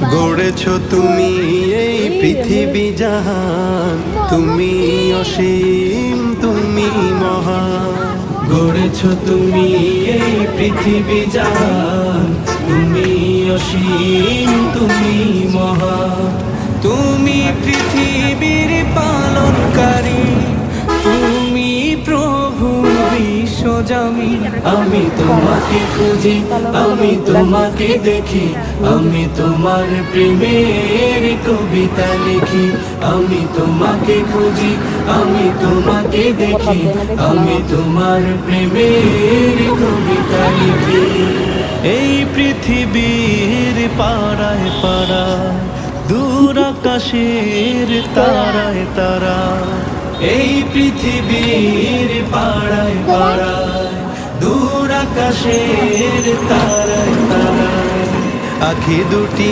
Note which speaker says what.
Speaker 1: গড়েছ তুমি এই পৃথিবী জাহান, তুমি অসীম তুমি মহান। গড়েছ তুমি এই পৃথিবী জাহান, তুমি অসীম তুমি মহান। তুমি পৃথিবীর পালনকারী, তুমি প্রভু বিশ্বজামি। আমি তোমাকে খুঁজি, আমি তোমাকে দেখি, আমি তোমার প্রেমের কবিতা লিখি। আমি তোমাকে খুঁজি, আমি তোমাকে দেখি, আমি তোমার প্রেমের কবিতা লিখি। এই পৃথিবীর পাড়ায় পাড়ায়, দূর আকাশের তারায় তারা, এই পৃথিবীর পাড়ায় পাড়ায়, দূর আকাশের তারায় তারায়, আখি দুটি